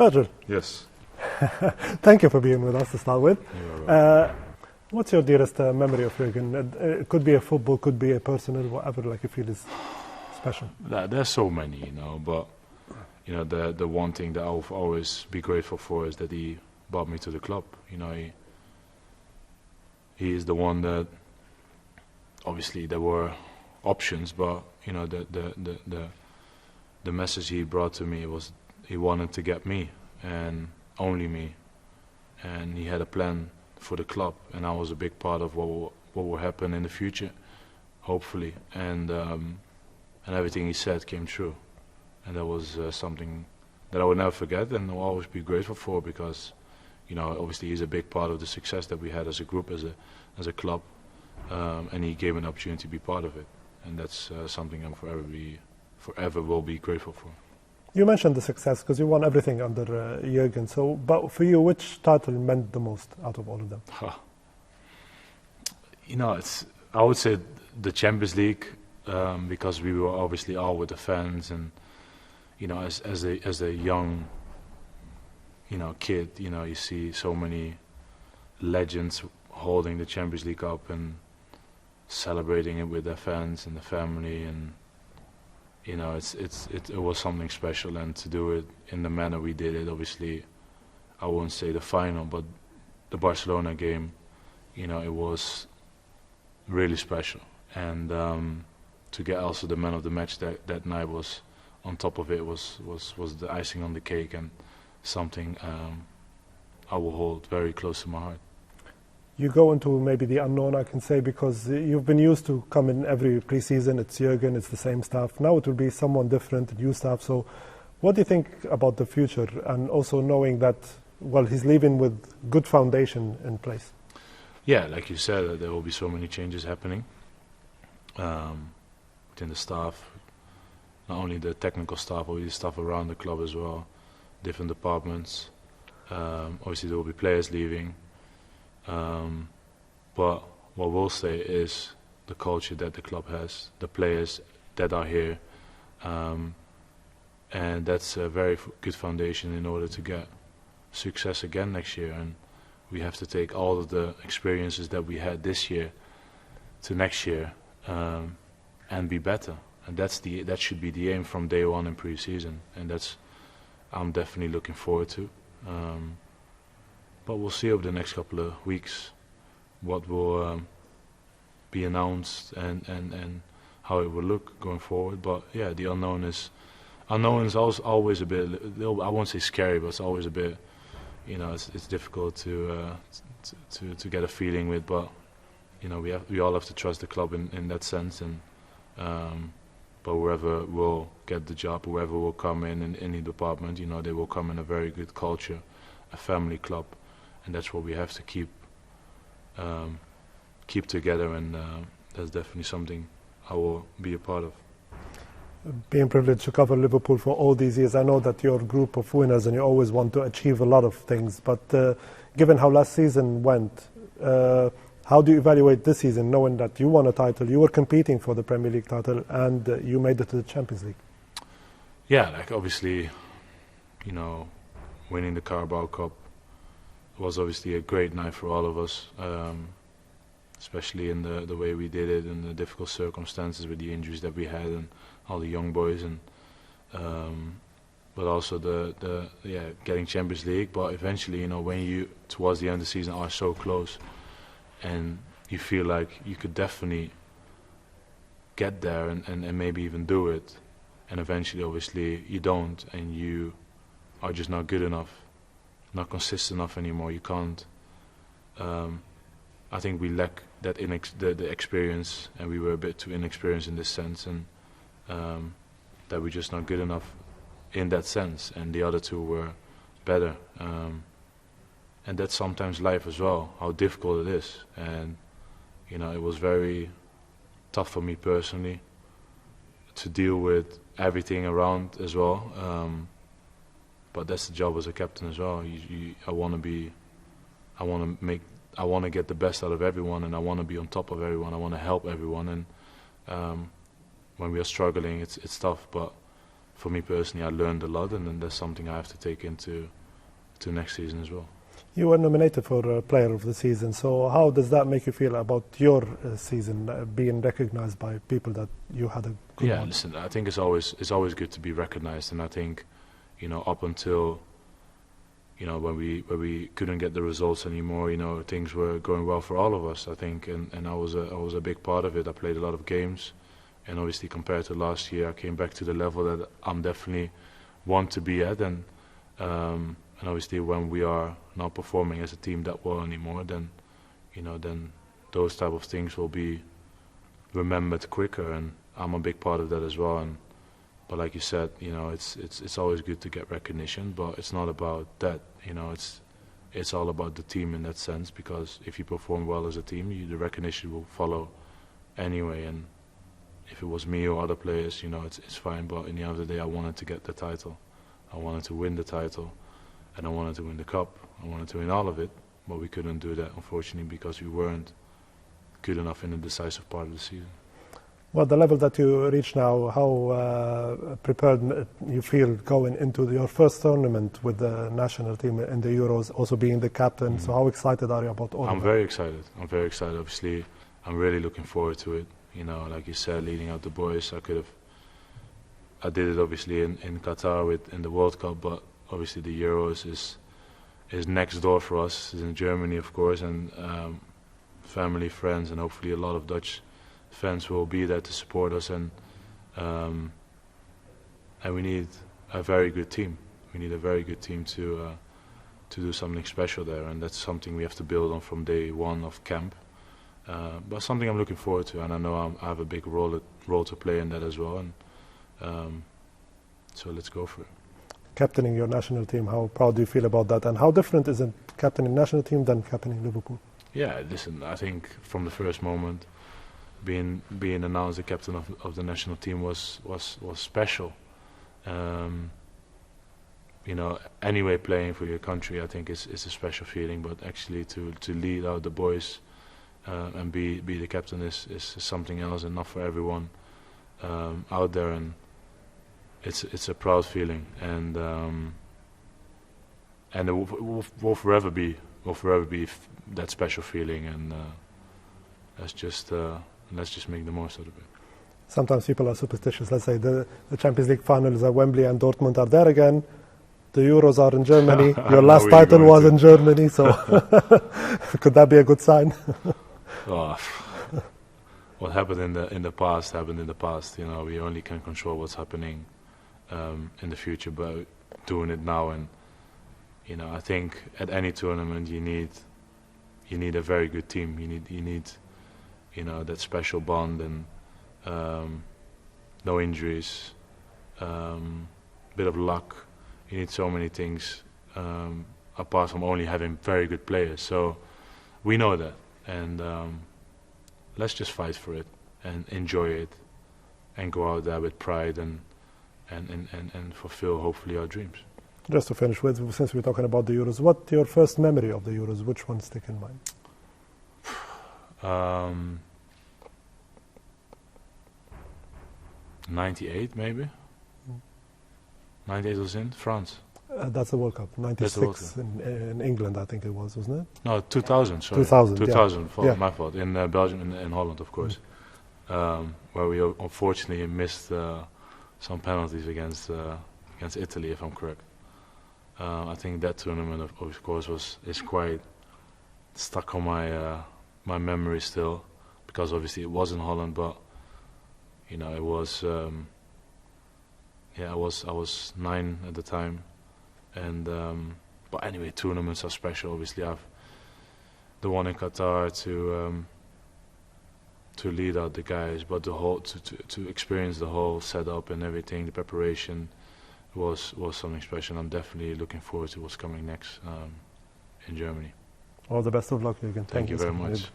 Virgil. Yes. Thank you for being with us to start with. You're welcome. What's your dearest memory of Jurgen? It could be a football, could be a personal, whatever like you feel is special. There's so many, but the one thing that I'll always be grateful for is that he brought me to the club. He is the one that obviously there were options, but the message he brought to me was he wanted to get me and only me, and he had a plan for the club, and I was a big part of what will happen in the future, hopefully, and everything he said came true, and that was something that I would never forget and will always be grateful for, because obviously he's a big part of the success that we had as a group, as a club, and he gave me an opportunity to be part of it, and that's something I'm forever will be grateful for. You mentioned the success because you won everything under Jurgen. So, but for you, which title meant the most out of all of them? I would say the Champions League, because we were obviously all with the fans, and as a young kid, you see so many legends holding the Champions League up and celebrating it with their fans and the family, and it was something special, and to do it in the manner we did it, obviously, I won't say the final, but the Barcelona game, it was really special, and to get also the man of the match that night was on top of it was the icing on the cake, and something I will hold very close to my heart. You go into maybe the unknown, I can say, because you've been used to come in every pre-season. It's Jurgen, it's the same staff. Now it will be someone different, new staff. So what do you think about the future, and also knowing that, well, he's leaving with good foundation in place? Yeah, like you said, there will be so many changes happening within the staff, not only the technical staff, but the staff around the club as well, different departments. Obviously there will be players leaving. But what we'll say is the culture that the club has, the players that are here, and that's a very good foundation in order to get success again next year. And we have to take all of the experiences that we had this year to next year and be better. And that should be the aim from day one in pre-season, and I'm definitely looking forward to. But we'll see over the next couple of weeks what will be announced and how it will look going forward. But yeah, the unknown is always a bit, I won't say scary, but it's always a bit, it's difficult to get a feeling with. But we all have to trust the club in that sense, and but whoever will get the job, whoever will come in any department, they will come in a very good culture, a family club. And that's what we have to keep together, and that's definitely something I will be a part of. Being privileged to cover Liverpool for all these years, I know that you're a group of winners and you always want to achieve a lot of things, but given how last season went, how do you evaluate this season, knowing that you won a title, you were competing for the Premier League title, and you made it to the Champions League? Yeah, obviously, winning the Carabao Cup was obviously a great night for all of us, especially in the way we did it, and the difficult circumstances with the injuries that we had and all the young boys, and but also the getting Champions League. But eventually, when you towards the end of the season are so close, and you feel like you could definitely get there and maybe even do it, and eventually obviously you don't, and you are just not good enough, not consistent enough anymore. You can't. I think we lack that the experience, and we were a bit too inexperienced in this sense, and that we're just not good enough in that sense. And the other two were better, and that's sometimes life as well. How difficult it is, and it was very tough for me personally to deal with everything around as well. But that's the job as a captain as well. I want to get the best out of everyone, and I want to be on top of everyone. I want to help everyone, and when we are struggling, it's tough. But for me personally, I learned a lot, and then that's something I have to take into next season as well. You were nominated for Player of the Season, so how does that make you feel about your season, being recognized by people that you had a good one? Listen, I think it's always good to be recognized, and I think, up until, when we couldn't get the results anymore, things were going well for all of us, I think, and I was a big part of it. I played a lot of games, and obviously compared to last year, I came back to the level that I'm definitely want to be at, and obviously when we are not performing as a team that well anymore, then those type of things will be remembered quicker, and I'm a big part of that as well. But like you said, it's always good to get recognition, but it's not about that. It's all about the team in that sense, because if you perform well as a team, the recognition will follow anyway. And if it was me or other players, it's fine. But in the end of the day, I wanted to get the title. I wanted to win the title, and I wanted to win the cup. I wanted to win all of it, but we couldn't do that, unfortunately, because we weren't good enough in the decisive part of the season. Well, the level that you reach now, how prepared you feel going into your first tournament with the national team in the Euros, also being the captain? So how excited are you about all of that? I'm very excited. Obviously, I'm really looking forward to it. Like you said, leading out the boys, I did it obviously in Qatar in the World Cup, but obviously the Euros is next door for us. It's in Germany, of course, and family, friends, and hopefully a lot of Dutch fans will be there to support us, and we need a very good team. We need a very good team to do something special there, and that's something we have to build on from day one of camp. But something I'm looking forward to, and I know I have a big role to play in that as well. And so let's go for it. Captaining your national team, how proud do you feel about that, and how different is it captaining national team than captaining Liverpool? Yeah, listen, I think from the first moment, being announced the captain of the national team was special. Anyway, playing for your country, I think is a special feeling. But actually, to lead out the boys and be the captain is something else, and not for everyone out there. And it's a proud feeling, and it will forever be that special feeling. And let's just make the most out of it. Sometimes people are superstitious. Let's say the Champions League finals at Wembley and Dortmund are there again. The Euros are in Germany. Your last title was in Germany, so could that be a good sign? What happened in the past happened in the past. We only can control what's happening in the future, but doing it now, and I think at any tournament you need a very good team. You need that special bond, and no injuries, bit of luck. You need so many things apart from only having very good players. So we know that, and let's just fight for it and enjoy it, and go out there with pride and fulfill hopefully our dreams. Just to finish with, since we're talking about the Euros, what's your first memory of the Euros? Which one stick in mind? 98 maybe. 98 was in France. That's the World Cup. 96 in England, I think it was, wasn't it? No, 2000. Sorry. 2000. Yeah. My fault. In Belgium and in Holland, of course, where we unfortunately missed some penalties against Italy, if I'm correct. I think that tournament, of course, is quite stuck on my memory still, because obviously it was in Holland, but it was. I was 9 at the time, and but anyway, tournaments are special. Obviously, I've the one in Qatar to lead out the guys, but the whole to experience the whole setup and everything, the preparation was something special. I'm definitely looking forward to what's coming next in Germany. All the best of luck, Jurgen. Thank you very much.